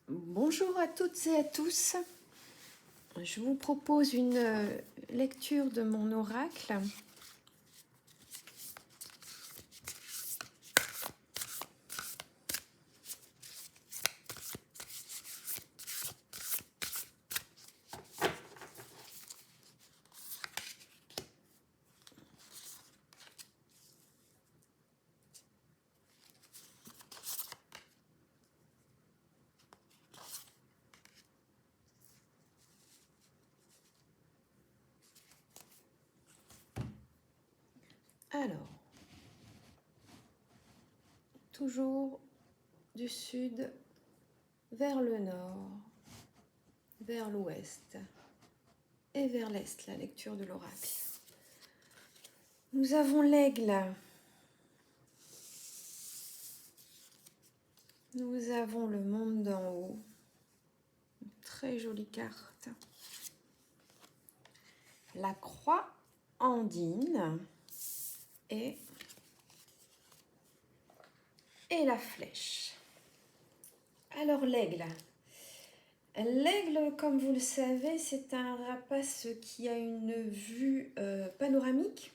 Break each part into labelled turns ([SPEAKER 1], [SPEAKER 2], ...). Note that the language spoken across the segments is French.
[SPEAKER 1] Bonjour à toutes et à tous. Je vous propose une lecture de mon oracle. Alors, toujours du sud vers le nord, vers l'ouest et vers l'est, la lecture de l'oracle. Nous avons l'aigle. Nous avons le monde d'en haut. Une très jolie carte. La croix andine et la flèche. Alors l'aigle. L'aigle, comme vous le savez, c'est un rapace qui a une vue panoramique,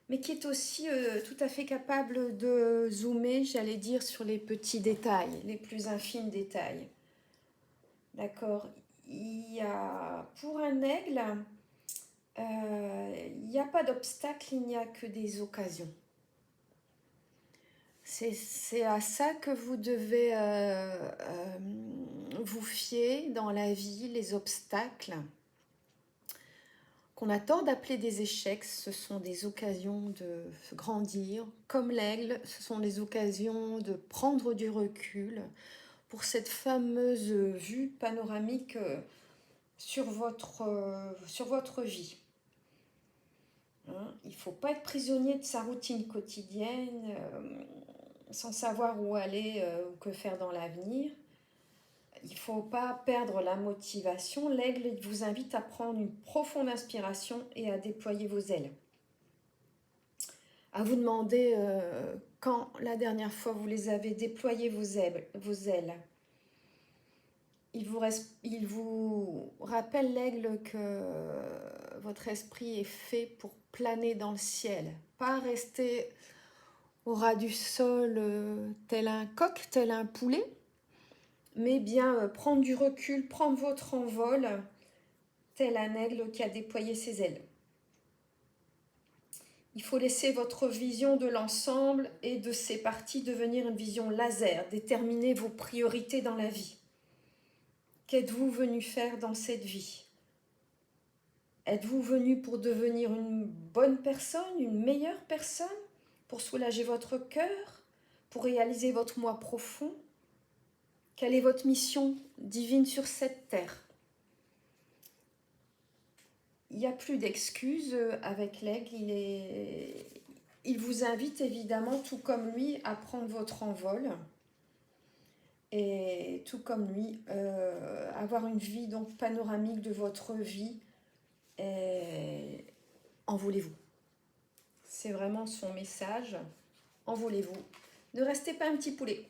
[SPEAKER 1] mais qui est aussi tout à fait capable de zoomer, j'allais dire, sur les petits détails, les plus infimes détails. D'accord. Il y a, pour un aigle, il n'y a pas d'obstacle, il n'y a que des occasions. C'est à ça que vous devez vous fier dans la vie, les obstacles qu'on a tort d'appeler des échecs. Ce sont des occasions de grandir. Comme l'aigle, ce sont des occasions de prendre du recul pour cette fameuse vue panoramique sur votre vie. Hein, il ne faut pas être prisonnier de sa routine quotidienne sans savoir où aller ou que faire dans l'avenir. Il ne faut pas perdre la motivation. L'aigle vous invite à prendre une profonde inspiration et à déployer vos ailes. À vous demander quand la dernière fois vous les avez déployé vos ailes. Il vous rappelle, l'aigle, que votre esprit est fait pour planer dans le ciel, pas rester au ras du sol tel un coq, tel un poulet, mais bien prendre du recul, prendre votre envol, tel un aigle qui a déployé ses ailes. Il faut laisser votre vision de l'ensemble et de ses parties devenir une vision laser, déterminer vos priorités dans la vie. Qu'êtes-vous venu faire dans cette vie? Êtes-vous venu pour devenir une bonne personne, une meilleure personne, pour soulager votre cœur, pour réaliser votre moi profond? Quelle est votre mission divine sur cette terre? Il n'y a plus d'excuses avec l'aigle. Il vous invite évidemment, tout comme lui, à prendre votre envol. Et tout comme lui, avoir une vie donc panoramique de votre vie. Et envolez-vous. C'est vraiment son message. Envolez-vous. Ne restez pas un petit poulet.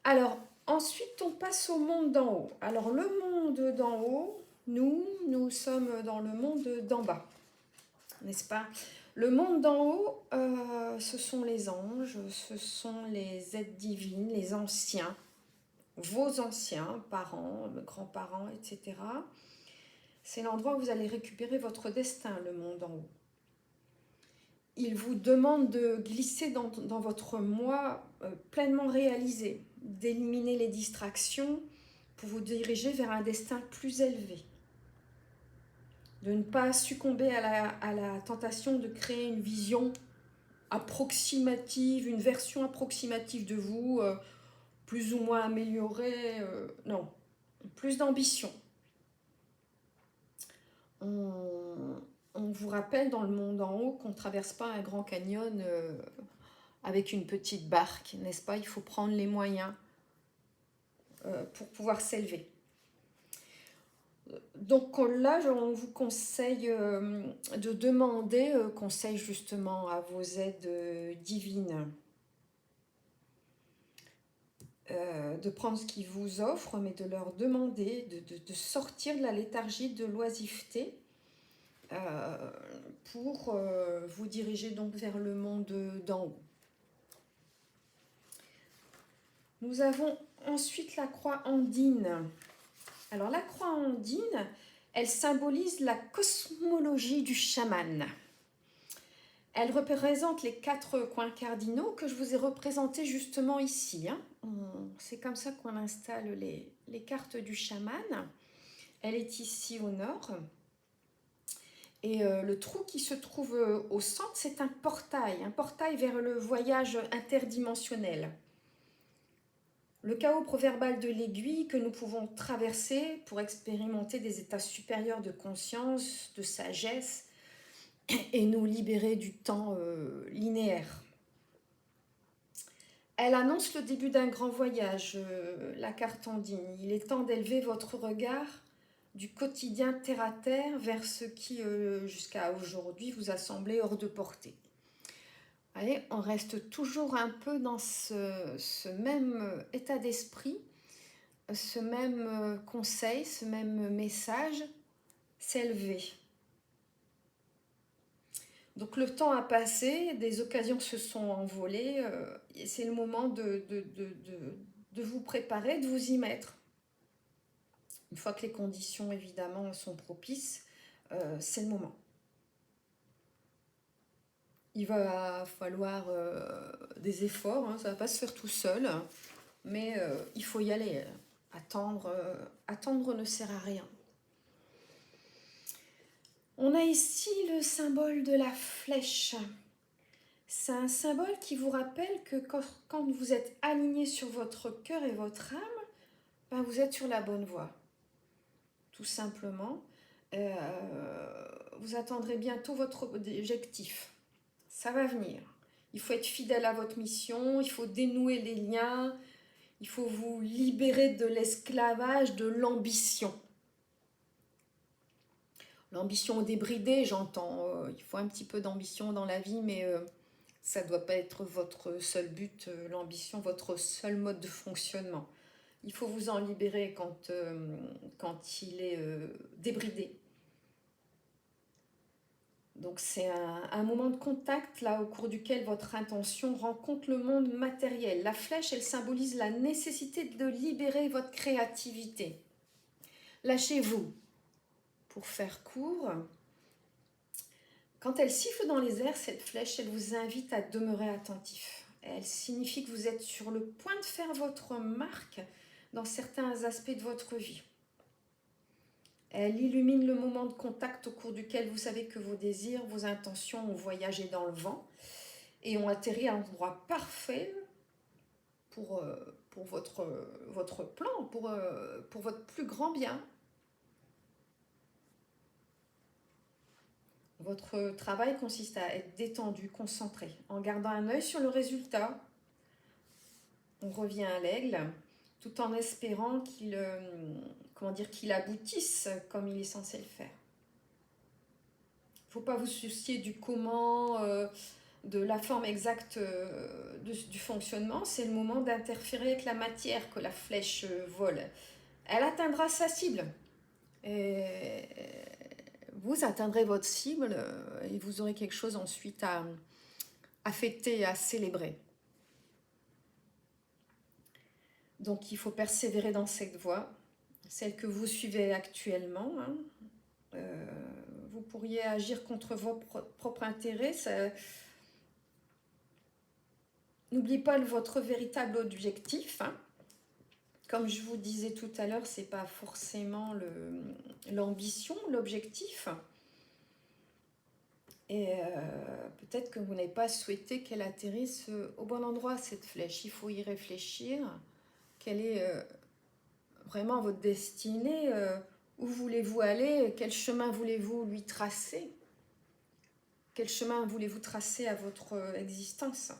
[SPEAKER 1] Alors, ensuite, on passe au monde d'en haut. Alors, le monde d'en haut, nous sommes dans le monde d'en bas, n'est-ce pas? Le monde d'en haut, ce sont les anges, ce sont les êtres divines, les anciens, vos anciens, parents, grands-parents, etc. C'est l'endroit où vous allez récupérer votre destin, le monde en haut. Il vous demande de glisser dans votre moi pleinement réalisé, d'éliminer les distractions pour vous diriger vers un destin plus élevé. De ne pas succomber à la tentation de créer une vision approximative, une version approximative de vous, plus ou moins améliorée. Non, plus d'ambition. On vous rappelle dans le monde en haut qu'on ne traverse pas un grand canyon avec une petite barque, n'est-ce pas? Il faut prendre les moyens pour pouvoir s'élever. Donc là, on vous conseille de demander conseil justement à vos aides divines. de prendre ce qu'ils vous offrent, mais de leur demander de sortir de la léthargie de l'oisiveté pour vous diriger donc vers le monde d'en haut. Nous avons ensuite la croix andine. Alors la croix andine, elle symbolise la cosmologie du chaman. Elle représente les 4 coins cardinaux que je vous ai représentés justement ici. C'est comme ça qu'on installe les cartes du chaman. Elle est ici au nord. Et le trou qui se trouve au centre, c'est un portail vers le voyage interdimensionnel. Le chaos proverbal de l'aiguille que nous pouvons traverser pour expérimenter des états supérieurs de conscience, de sagesse et nous libérer du temps linéaire. Elle annonce le début d'un grand voyage, la carte andine. Il est temps d'élever votre regard du quotidien terre à terre vers ce qui, jusqu'à aujourd'hui, vous a semblé hors de portée. Allez, on reste toujours un peu dans ce même état d'esprit, ce même conseil, ce même message, s'élever. Donc le temps a passé, des occasions se sont envolées, et c'est le moment de vous préparer, de vous y mettre. Une fois que les conditions évidemment sont propices, c'est le moment. Il va falloir des efforts, ça ne va pas se faire tout seul, mais il faut y aller. Attendre ne sert à rien. On a ici le symbole de la flèche. C'est un symbole qui vous rappelle que quand vous êtes aligné sur votre cœur et votre âme, ben vous êtes sur la bonne voie. Tout simplement. Vous atteindrez bientôt votre objectif. Ça va venir. Il faut être fidèle à votre mission, il faut dénouer les liens, il faut vous libérer de l'esclavage, de l'ambition. L'ambition débridée, j'entends. Il faut un petit peu d'ambition dans la vie, mais ça ne doit pas être votre seul but, l'ambition, votre seul mode de fonctionnement. Il faut vous en libérer quand il est débridé. Donc c'est un moment de contact là au cours duquel votre intention rencontre le monde matériel. La flèche, elle symbolise la nécessité de libérer votre créativité. Lâchez-vous. Pour faire court, quand elle siffle dans les airs, cette flèche, elle vous invite à demeurer attentif. Elle signifie que vous êtes sur le point de faire votre marque dans certains aspects de votre vie. Elle illumine le moment de contact au cours duquel vous savez que vos désirs, vos intentions ont voyagé dans le vent et ont atterri à l'endroit parfait pour votre plan, pour votre plus grand bien. Votre travail consiste à être détendu, concentré, en gardant un œil sur le résultat. On revient à l'aigle, tout en espérant qu'il aboutisse comme il est censé le faire. Il ne faut pas vous soucier du comment, de la forme exacte du fonctionnement. C'est le moment d'interférer avec la matière que la flèche vole. Elle atteindra sa cible. Et vous atteindrez votre cible et vous aurez quelque chose ensuite à fêter, à célébrer. Donc il faut persévérer dans cette voie, celle que vous suivez actuellement. Vous pourriez agir contre vos propres intérêts. N'oubliez pas votre véritable objectif. Comme je vous disais tout à l'heure, ce n'est pas forcément l'ambition, l'objectif. Et peut-être que vous n'avez pas souhaité qu'elle atterrisse au bon endroit, cette flèche. Il faut y réfléchir. Quelle est vraiment votre destinée? Où voulez-vous aller? Quel chemin voulez-vous lui tracer? Quel chemin voulez-vous tracer à votre existence?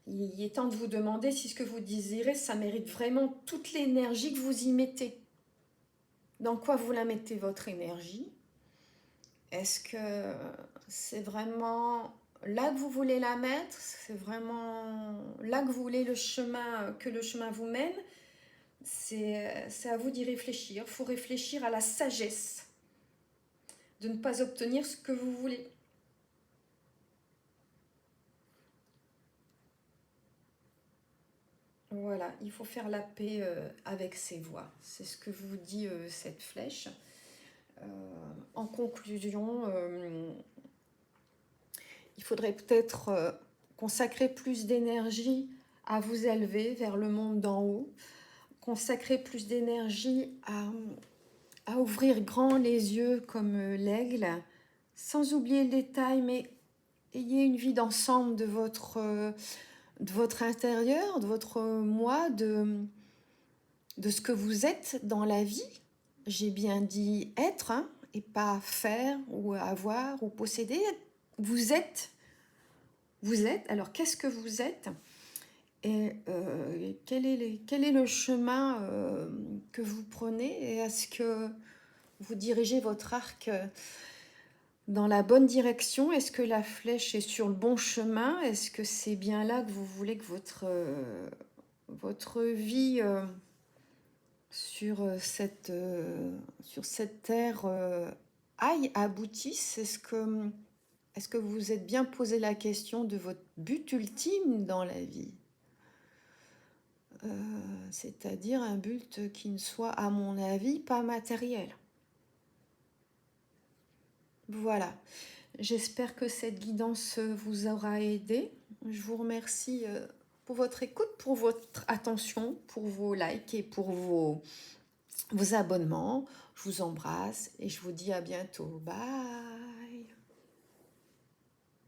[SPEAKER 1] Il est temps de vous demander si ce que vous désirez, ça mérite vraiment toute l'énergie que vous y mettez. Dans quoi vous la mettez, votre énergie? Est-ce que c'est vraiment là que vous voulez la mettre, c'est vraiment là que vous voulez que le chemin vous mène. C'est à vous d'y réfléchir. Il faut réfléchir à la sagesse de ne pas obtenir ce que vous voulez. Voilà, il faut faire la paix avec ses voix. C'est ce que vous dit cette flèche. En conclusion, il faudrait peut-être consacrer plus d'énergie à vous élever vers le monde d'en haut, consacrer plus d'énergie à ouvrir grand les yeux comme l'aigle, sans oublier le détail, mais ayez une vie d'ensemble de votre intérieur, de votre moi, de ce que vous êtes dans la vie. J'ai bien dit être, hein, et pas faire ou avoir ou posséder. Vous êtes. Alors qu'est-ce que vous êtes? Et quel est le chemin que vous prenez? Et est-ce que vous dirigez votre arc dans la bonne direction? Est-ce que la flèche est sur le bon chemin? Est-ce que c'est bien là que vous voulez que votre vie sur cette terre aille, aboutisse? Est-ce que vous vous êtes bien posé la question de votre but ultime dans la vie? C'est-à-dire un but qui ne soit, à mon avis, pas matériel. Voilà. J'espère que cette guidance vous aura aidé. Je vous remercie pour votre écoute, pour votre attention, pour vos likes et pour vos abonnements. Je vous embrasse et je vous dis à bientôt. Bye!